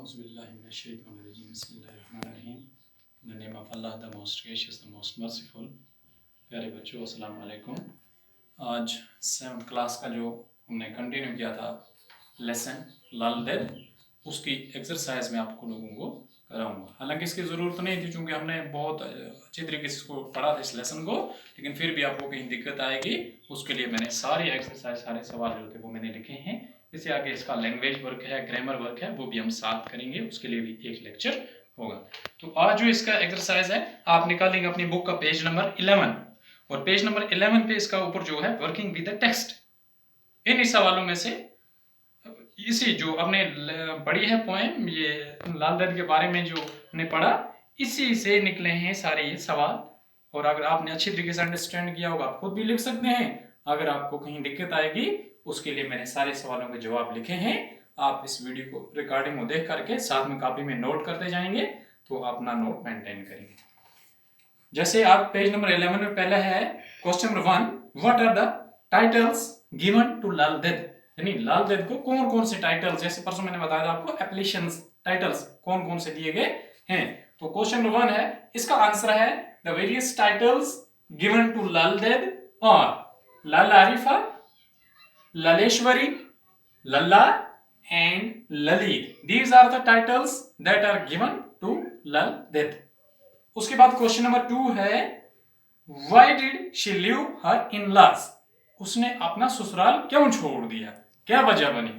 Auzubillahiminash-shaytanir-rajim. Bismillahir-rahmanir-rahim. In the name of Allah, the most gracious, the most merciful. प्यारे बच्चों, अस्सलाम वालेकुम। आज 7th क्लास का जो हमने कंटिन्यू किया था लेसन लाल देद, उसकी एक्सरसाइज में आपको लोगों को कराऊंगा। हालांकि इसकी ज़रूरत नहीं थी क्योंकि हमने बहुत अच्छी तरीके से इसको पढ़ा था इस लेसन को, लेकिन फिर भी आपको कहीं दिक्कत आएगी उसके लिए मैंने सारी एक्सरसाइज, सारे सवाल जो थे वो मैंने लिखे हैं। इससे आगे इसका लैंग्वेज वर्क है, ग्रामर वर्क है, वो भी हम साथ करेंगे, उसके लिए भी एक लेक्चर होगा। तो आज जो इसका एक्सरसाइज है, आप निकालेंगे अपनी बुक का पेज नंबर 11 और पेज नंबर 11 पे इसका ऊपर जो है वर्किंग विद द टेक्स्ट, इन सवालों में से इसी जो आपने पढ़ी है पोएम, ये लाल दर्द के बारे में जो हमने पढ़ा, इसी से निकले हैं सारे ये सवाल। और अगर आपने अच्छी तरीके से अंडरस्टैंड किया होगा, आप खुद भी लिख सकते हैं। अगर आपको कहीं दिक्कत आएगी उसके लिए मैंने सारे सवालों के जवाब लिखे हैं। आप इस वीडियो को रिकॉर्डिंग को देख करके साथ में कॉपी में नोट करते जाएंगे तो अपना नोट मेंटेन करेंगे। जैसे आप पेज नंबर 11 में पहला है question number 1, what are the titles given to Lal Ded, यानी लाल देद को कौन कौन से टाइटल्स, जैसे परसों मैंने बताया था आपको एप्लीकेशंस टाइटल्स कौन कौन से दिए गए हैं। तो क्वेश्चन नंबर 1 है, इसका आंसर है the various titles given to Lal Ded और Lal Arifa, Lalleshwari, Lalla and Lalit. These are the titles that are given to Lal Ded. उसके बाद क्वेश्चन नंबर 2 है, why did she leave her in laws, उसने अपना ससुराल क्यों छोड़ दिया, क्या वजह बनी।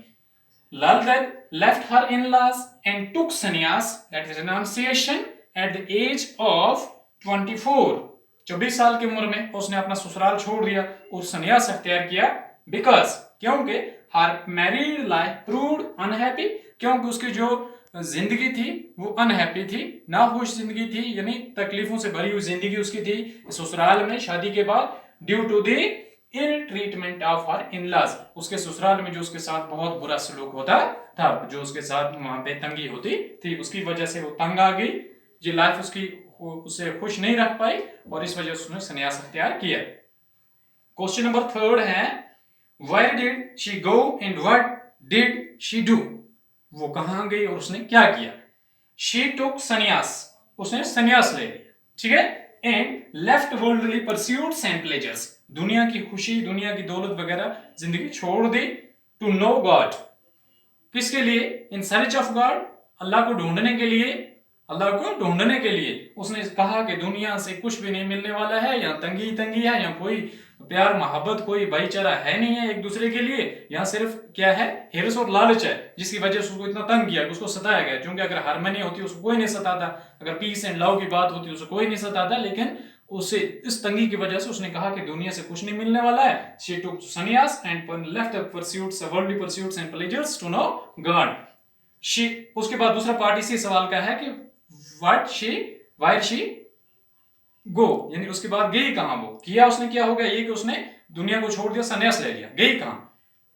Lal Ded left her in laws and took sannyas, that is renunciation, at the age of 24, 24 साल की उम्र में उसने अपना ससुराल छोड़ दिया और संन्यास अख्तियार किया। बिकॉज, क्योंकि हर मैरिड लाइफ प्रूव्ड अनहैप्पी, क्योंकि उसकी जो जिंदगी थी वो अनहैप्पी थी, नाखुश जिंदगी थी, यानी तकलीफों से भरी हुई जिंदगी उसकी थी ससुराल में शादी के बाद, due to the ill treatment of her in-laws, उसके ससुराल में जो उसके साथ बहुत बुरा सलूक होता था, जो उसके साथ वहां पे तंगी होती थी, उसकी वजह से वो तंग आ गई, जो लाइफ उसकी उसे खुश नहीं रख पाई और इस वजह से उसने संन्यास अख्तियार किया। क्वेश्चन नंबर 3 है, where did she go and what did she do, वो कहां गई और उसने क्या किया। शी टुक संन्यास, उसने संन्यास ले लिया, ठीक है। And left worldly pursuits and pleasures, दुनिया की खुशी, दुनिया की दौलत वगैरह जिंदगी छोड़ दी। टू नो गॉड, किसके लिए, इन सर्च ऑफ गॉड, अल्लाह को ढूंढने के लिए, अल्लाह को ढूंढने के लिए उसने कहा कि दुनिया से कुछ भी नहीं मिलने वाला है, यहाँ तंगी तंगी है, यहाँ कोई प्यार मोहब्बत, कोई भाईचारा है नहीं है एक दूसरे के लिए, यहाँ सिर्फ क्या है, हिर्स और लालच है, जिसकी वजह से उसको इतना तंग किया, उसको सताया गया। क्योंकि अगर हारमोनी होती उसको कोई नहीं सताता, अगर पीस एंड लव की बात होती उसको कोई नहीं सताता, लेकिन उसे इस तंगी की वजह से उसने कहा कि दुनिया से कुछ नहीं मिलने वाला है। She took sannyas and left pursuits, worldly pursuits and pleasures to know God. She, उसके बाद दूसरा पार्ट इसी सवाल का है कि what she, where she go, यानी उसके बाद गई कहां, वो किया उसने क्या हो गया ये कि उसने दुनिया को छोड़ दिया, संन्यास ले लिया, गई कहां।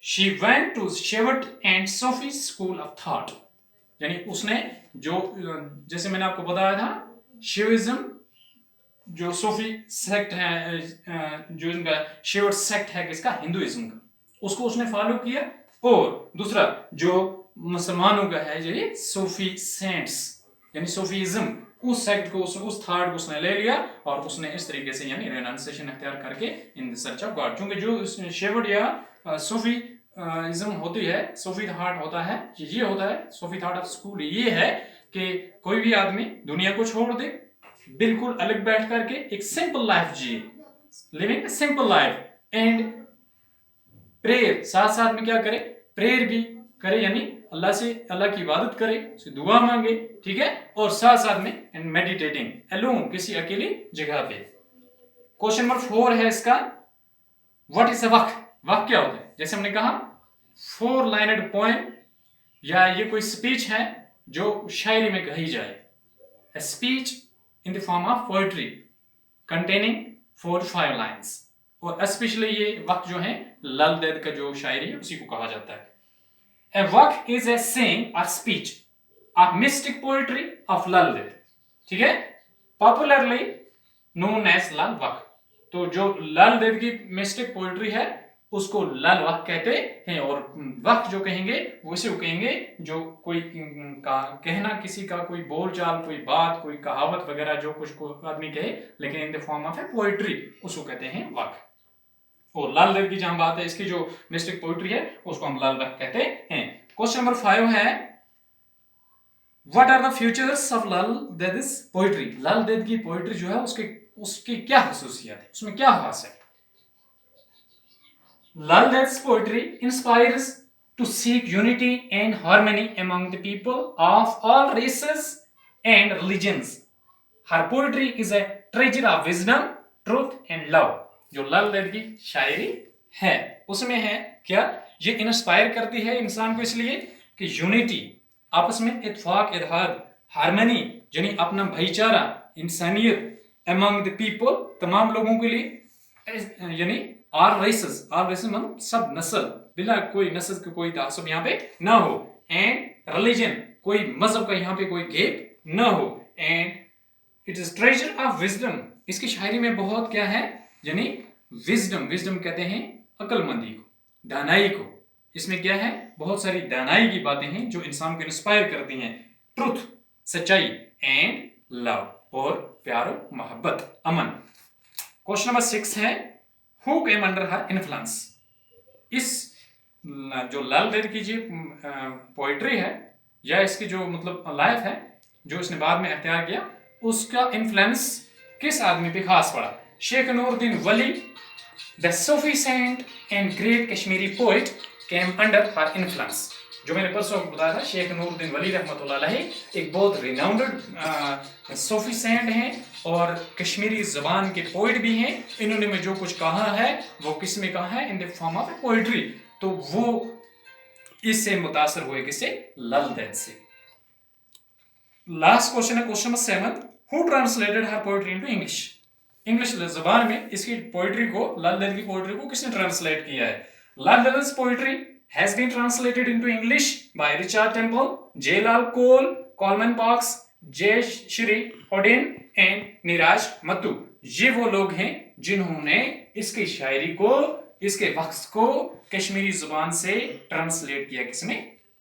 She went to Shaivite and Sufi school of thought, यानी उसने जो, जैसे मैंने आपको बताया था, शिविज्म जो सूफी सेक्ट है, जो इनका शेवर्ट सेक्ट है किसका, हिंदुइज्म का, उसको उसने फॉलो किया। और दूसरा जो मुसलमानों का है ये सूफी सेंट्स, यानी सूफीज्म, उस सेक्ट को, उस थॉट को उसने ले लिया और उसने इस तरीके से यानी रेनाउंसिएशन अख्तियार करके in the search of God. क्योंकि जो शेवर्ट या सूफी इज्म होती है, सूफी थॉट होता है, ये होता है सूफी थॉट ऑफ स्कूल, ये है कि कोई भी आदमी दुनिया को छोड़ दे, बिल्कुल अलग बैठ करके एक सिंपल लाइफ जिए, living a simple life, and prayer, साथ साथ में क्या करे, प्रेयर भी करे, यानी अल्लाह से, अल्लाह की इबादत करे, उसे दुआ मांगे, ठीक है, और साथ साथ में एंड मेडिटेटिंग अलोन, किसी अकेली जगह पे। क्वेश्चन नंबर 4 है इसका, व्हाट इज अ वक्फ, वक्फ क्या होता है। जैसे हमने कहा 4 लाइनेड पोएम, या ये कोई स्पीच है जो शायरी में कही जाए, a speech in the form of poetry containing 4 to 5 lines, और स्पेशली ये वक्त जो है लाल देद का जो शायरी है उसी को कहा जाता है। A work is a saying or speech of mystic poetry of लाल देद, ठीक है, पॉपुलरली known as लाल वक्त। तो जो लाल देद की मिस्टिक पोएट्री है उसको लल वक्त कहते हैं। और वक्त जो कहेंगे वो इसे कहेंगे जो कोई कहना, किसी का कोई बोलचाल, कोई बात, कोई कहावत वगैरह जो कुछ को आदमी कहे लेकिन in the form of A poetry, उसको कहते हैं वक्त। और लाल देव की जहां बात है, इसकी जो मिस्टिक पोएट्री है उसको हम लाल वक्त कहते हैं। क्वेश्चन नंबर 5 है what are the features of Lal Ded poetry. Lal Ded की पोएट्री जो है उसकी क्या खसूसियत है, उसमें क्या खास है। Lal Ded's poetry inspires to seek unity and harmony among the people of all races and religions. Her poetry is a treasure of wisdom, truth and love. जो लाल देद की शायरी है उसमें है क्या, ये इंस्पायर करती है इंसान को इसलिए कि यूनिटी, आपस में इत्तेफाक, इत्तेहाद, हार्मनी यानी अपना भाईचारा, इंसानियत, among the people तमाम लोगों के लिए, यानी आल रेसेस मतलब सब नस्ल, बिना कोई नस्ल का कोई तासुब यहाँ पे ना हो, एंड रिलीजन कोई मजहब का यहाँ पे कोई गेप ना हो, and it is treasure of wisdom. इसकी शायरी में बहुत क्या है, यानी विजडम कहते हैं अक्लमंदी को, दानाई को। इसमें क्या है, बहुत सारी दानाई की बातें हैं जो इंसान को इंस्पायर करती हैं। ट्रुथ सच्चाई, एंड लव और प्यार मोहब्बत, अमन। क्वेश्चन नंबर 6 है Who came under her influence? इस जो लाल देद की जी पोएट्री है या इसकी जो मतलब लाइफ है जो इसने बाद में अख्तियार किया, उसका इन्फ्लुएंस किस आदमी पे खास पड़ा। Sheikh Nooruddin Wali, the Sufi saint and great Kashmiri poet came under her influence. जो मैंने परसों बताया था, शेख नूरुद्दीन वली रहमतुल्लाह अलैह एक बहुत रिनाउंडेड सूफी सेंट हैं और कश्मीरी ज़बान के पोइट भी हैं। इन्होंने में जो कुछ कहा है वो किस में कहा है, in the form of poetry. तो वो इससे मुतासर हुए, किससे, लाल देद से। लास्ट क्वेश्चन है question number 7, who translated her poetry into English. English ज़बान में इसकी पोइट्री को, लाल देद की पोइट्री को किसने ट्रांसलेट किया है। लाल देद's poetry has been translated into English by Richard Temple, J. Lal Cole, Coleman Parks, J. Shri Odin and Neeraj Mattoo. ये वो लोग हैं जिन्होंने इसकी शायरी को, इसके वक्स को कश्मीरी जुबान से ट्रांसलेट किया, किसमें,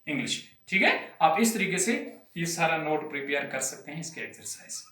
इंग्लिश में। ठीक है, आप इस तरीके से ये सारा नोट प्रिपेयर कर सकते हैं इसके एक्सरसाइज।